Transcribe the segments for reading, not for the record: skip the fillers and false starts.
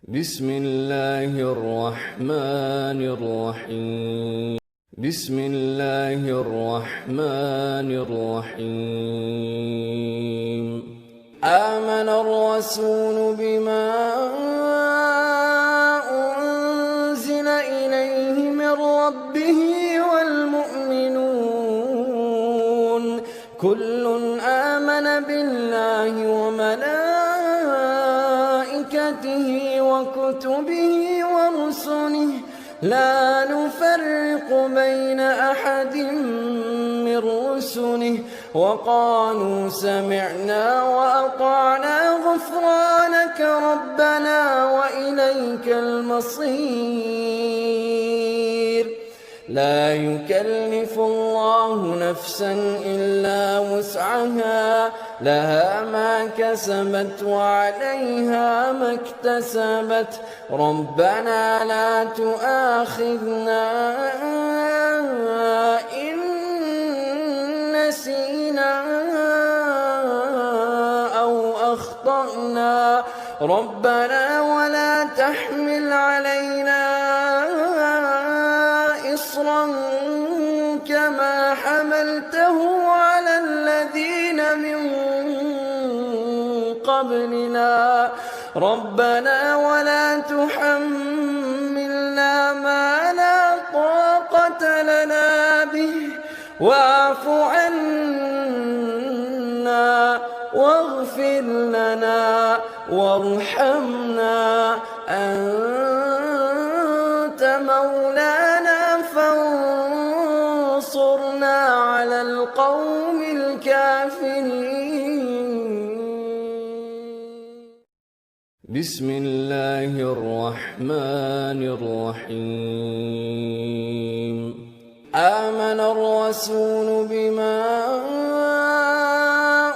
بسم الله الرحمن الرحيم. بسم الله الرحمن الرحيم. آمن الرسول بما أنزل إليه من ربه والمؤمنون كل آمن بالله وملائكته وكتبه ورسله لا نفرق بين أحد من رسله وقالوا سمعنا وأطعنا غفرانك ربنا وإليك المصير. لا يكلف الله نفسا إلا وسعها لها ما كسبت وعليها ما اكتسبت ربنا لا تؤاخذنا إن نسينا أو أخطأنا ربنا ولا تحمل علينا إصرا كما حملته على الذين من قبلنا ربنا ولا تحملنا ما لا طاقة لنا به واعف عنا واغفر لنا وارحمنا أنت مولانا فانصرنا على القوم الكافرين. بسم الله الرحمن الرحيم. آمن الرسول بما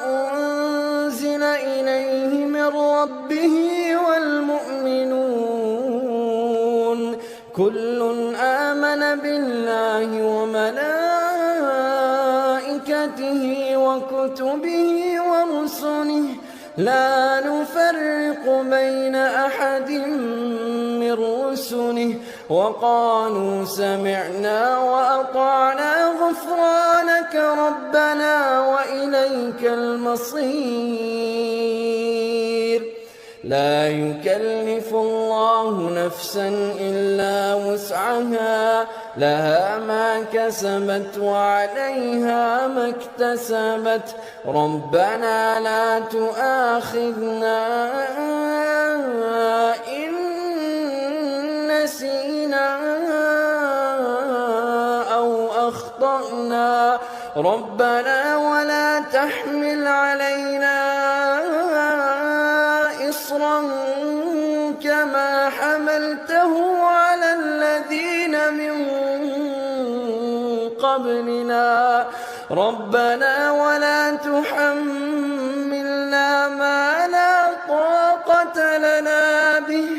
أنزل إليه من ربه والمؤمنون كل آمن بالله وملائكته وكتبه ورسله لا نفرق بين أحد من رسله وقالوا سمعنا وأطعنا غفرانك ربنا وإليك المصير. لا يكلف الله نفسا إلا وسعها لها ما كسبت وعليها ما اكتسبت ربنا لا تؤاخذنا إن نسينا أو أخطأنا ربنا ولا تحمل علينا إصرا كما حملته على الذين من قبلنا ربنا ولا تحملنا ما لا طاقة لنا به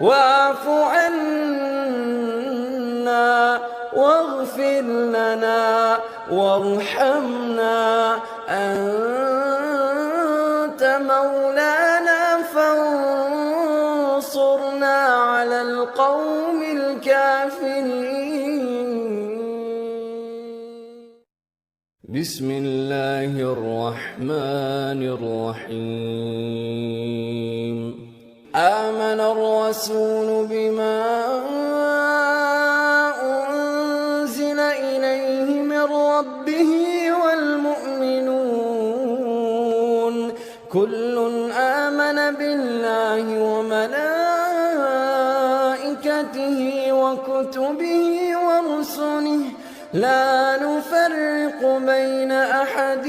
واعف عنا واغفر لنا وارحمنا أنت مولانا فانصرنا على القوم الكافرين. بسم الله الرحمن الرحيم. آمن الرسول بما أنزل إليه من ربه والمؤمنون كل آمن بالله وملائكته وكتبه ورسله لا نفرق بين أحد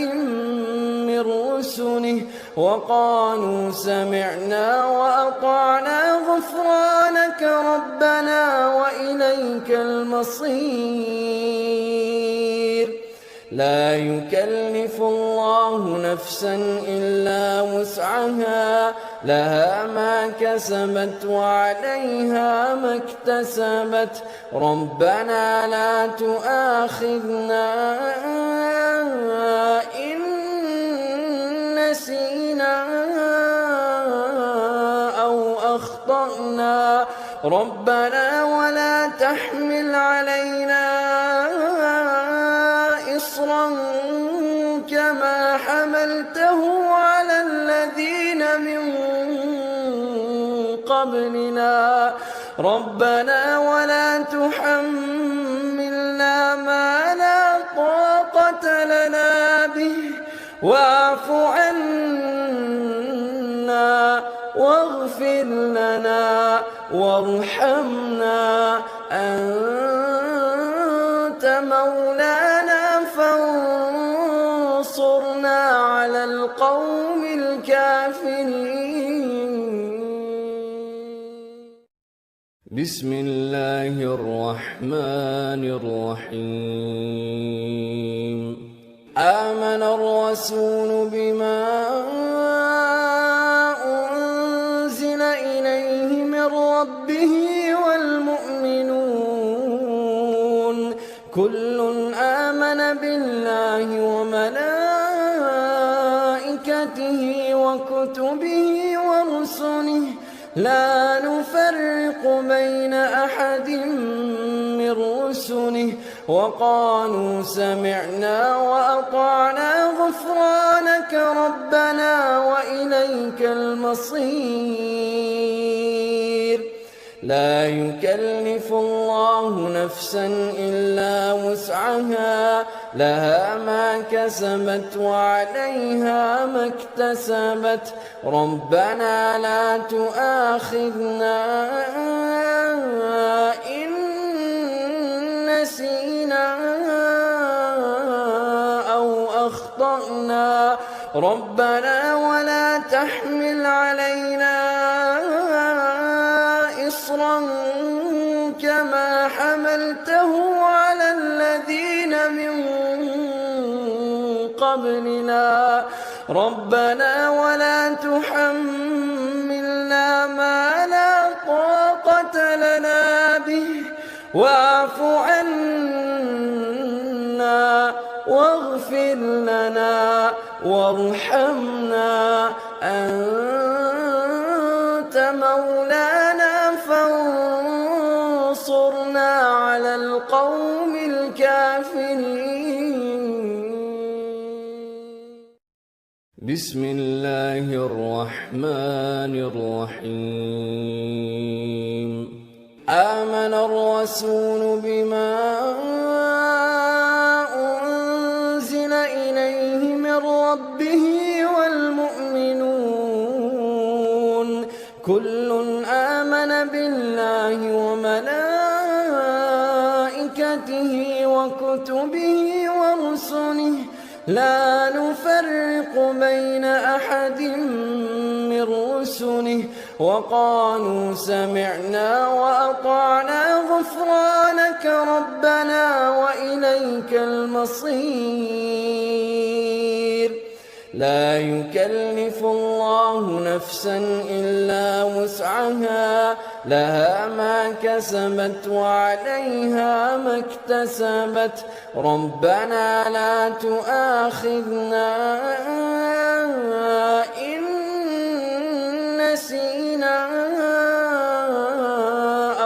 من رسله وقالوا سمعنا وأطعنا غفرانك ربنا وإليك المصير. لا يكلف الله نفسا إلا وسعها لها ما كسبت وعليها ما اكتسبت ربنا لا تؤاخذنا إن نسينا أو أخطأنا وأخطأنا ربنا ولا تحمل علينا إصرا كما حملته على الذين من قبلنا ربنا ولا تحملنا ما لا طاقة لنا به واعف عنا واغفر لنا وارحمنا أنت مولانا فانصرنا على القوم الكافرين. بسم الله الرحمن الرحيم. آمن الرسول بما أنزل إليه من ربه والمؤمنون كل آمن بالله وملائكته وكتبه ورسله لا نفرق بين أحد من رسله وقالوا سمعنا وأطعنا غفرانك ربنا وإليك المصير. لا يكلف الله نفسا إلا وسعها لها ما كسبت وعليها ما اكتسبت ربنا لا تؤاخذنا إن نسينا أو أخطأنا ربنا ولا تحمل علينا إصرا كما حملته على الذين من قبلنا ربنا ولا تحملنا ما لا طاقة لنا به واعف عنا واغفر لنا وارحمنا أنت مولانا فانصرنا على القوم الكافرين. بسم الله الرحمن الرحيم. آمن الرسول بما أنزل إليه من ربه والمؤمنون كل آمن بالله وملائكته وكتبه ورسله لا نفرق بين أحد من رسله وقالوا سمعنا وأطعنا غفرانك ربنا وإليك المصير. لا يكلف الله نفسا إلا وسعها لها ما كسبت وعليها ما اكتسبت ربنا لا تؤاخذنا إن نسينا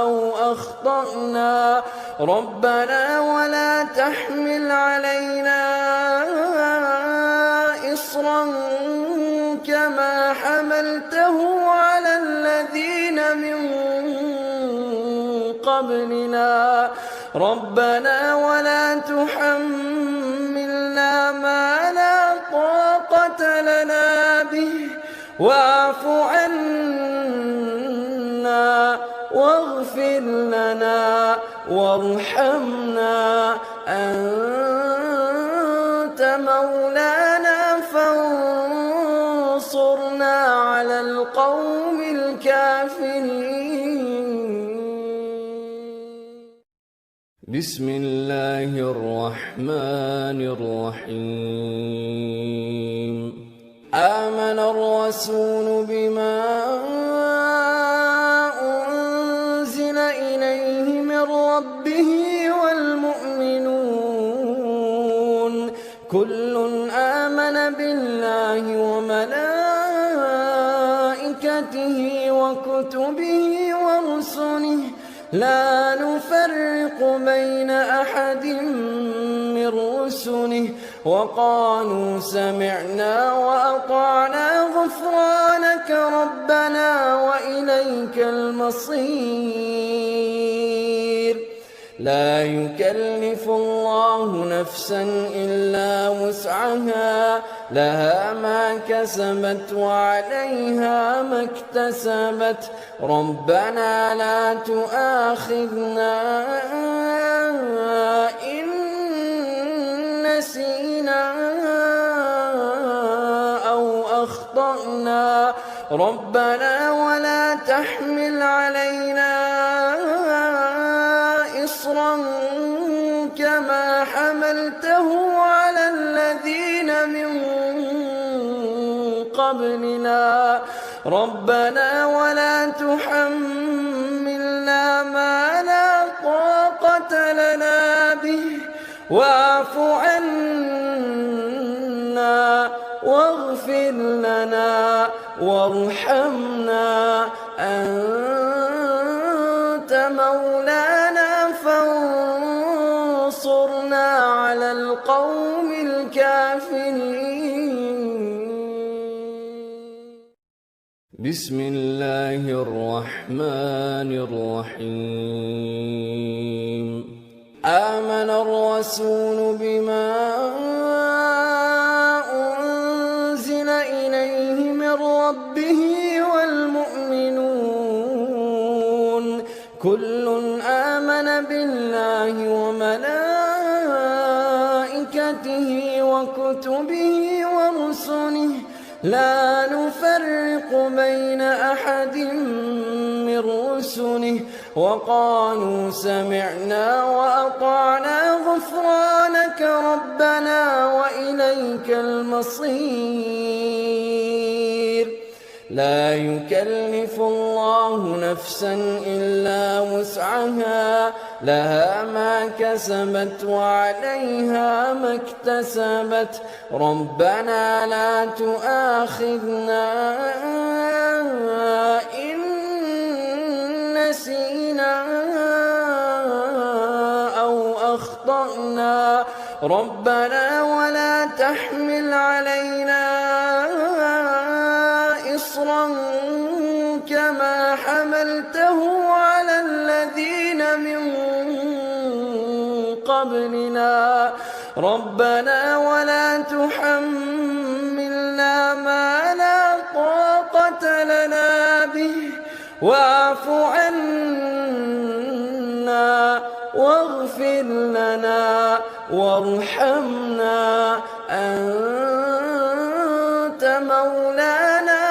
أو أخطأنا ربنا ولا تحمل علينا إصرا كما حملته على الذين من قبلنا ربنا ولا تحملنا ما لا طاقة لنا به واعف عنا واغفر لنا وارحمنا أنت مولانا فانصرنا على القوم الكافرين. بسم الله الرحمن الرحيم. آمن الرسول بما أنزل إليه من ربه والمؤمنون كل آمن بالله وملائكته وكتبه ورسله لا نفرق بين أحد من رسله وقالوا سمعنا وأطعنا غفرانك ربنا وإليك المصير. لا يكلف الله نفسا إلا وسعها لها ما كسبت وعليها ما اكتسبت ربنا لا تؤاخذنا إن نسينا أو أخطأنا ربنا ولا تحمل علينا إصرا كما حملته على الذين من قبلنا ربنا ولا تحملنا ما لا طاقة لنا به واعف عنا واغفر لنا وارحمنا أنت مولانا فانصرنا على القوم الكافرين. بسم الله الرحمن الرحيم. آمن الرسول بما أنزل إليه من ربه والمؤمنون كل آمن بالله وملائكته وكتبه ورسله لا نفرق بين أحد من رسله وقالوا سمعنا وأطعنا غفرانك ربنا وإليك المصير. لا يكلف الله نفسا إلا وسعها لها ما كسبت وعليها ما اكتسبت ربنا لا تؤاخذنا إن نسينا أو أخطأنا ربنا ولا تحمل علينا إصرا كما حملته على الذين من قبلنا ربنا ولا تحملنا ما لا طاقة لنا به واعف عنا واغفر لنا وارحمنا أنت مولانا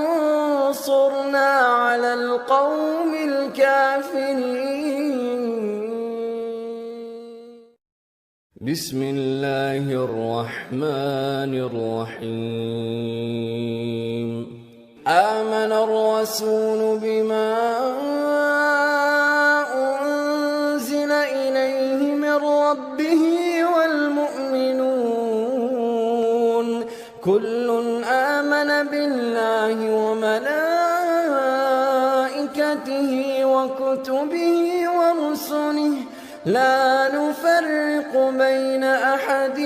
فانصرنا على القوم الكافرين. بسم الله الرحمن الرحيم. آمن الرسول بما أنزل إليه من ربه والمؤمنون كل آمن بالله وملائكته وكتبه ورسله لا نفرق بين أحد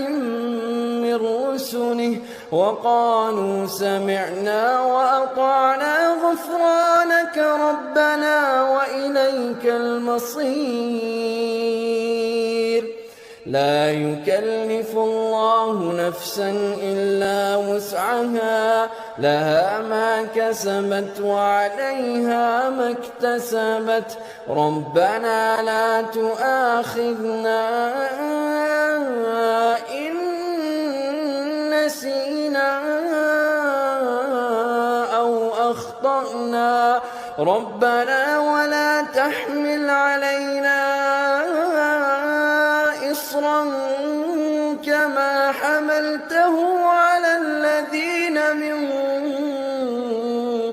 من رسله وقالوا سمعنا وأطعنا غفرانك ربنا وإليك المصير. لا يكلف الله نفسا إلا وسعها لها ما كسبت وعليها ما اكتسبت ربنا لا تؤاخذنا إن نسينا أو أخطأنا ربنا ولا تحمل علينا إصرا كما حملته على الذين من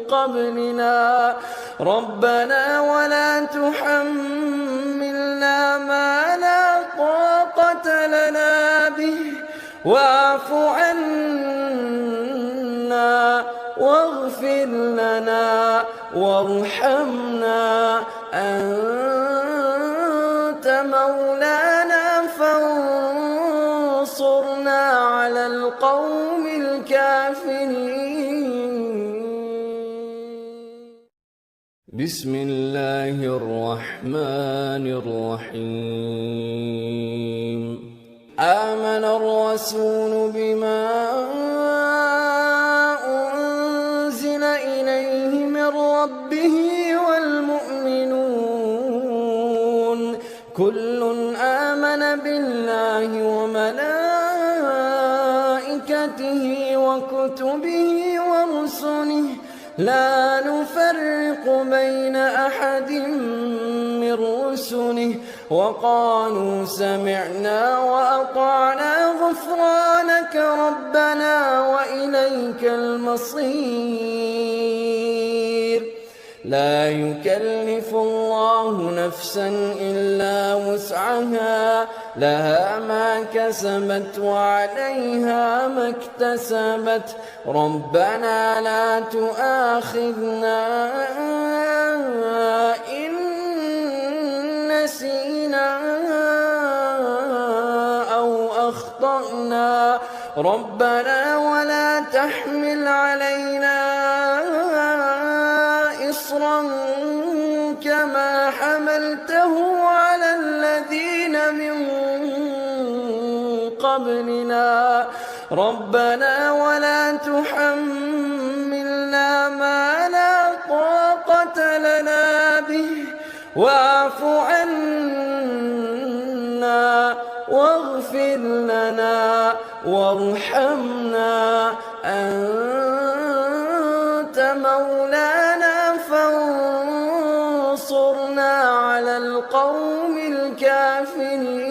قبلنا ربنا ولا تحملنا ما لا طاقة لنا به واعف عنا واغفر لنا وارحمنا أنت مولانا فانصرنا على القوم الكافرين. بسم الله الرحمن الرحيم. آمن الرسول بما أنزل إليه من ربه والمؤمنون كل آمن بالله وملائكته وكتبه ورسله لا نفرق بين أحد من رسله وقالوا سمعنا وأطعنا غفرانك ربنا وإليك المصير. لا يكلف الله نفسا إلا وسعها لها ما كسبت وعليها ما اكتسبت ربنا لا تؤاخذنا إن نسينا أو أخطأنا ربنا ولا تحمل علينا إصرا كما حملته على الذين من قبلنا ربنا ولا تحملنا ما لا طاقة لنا به واعف عنا واغفر لنا وارحمنا أنت مولانا فانصرنا على القوم الكافرين.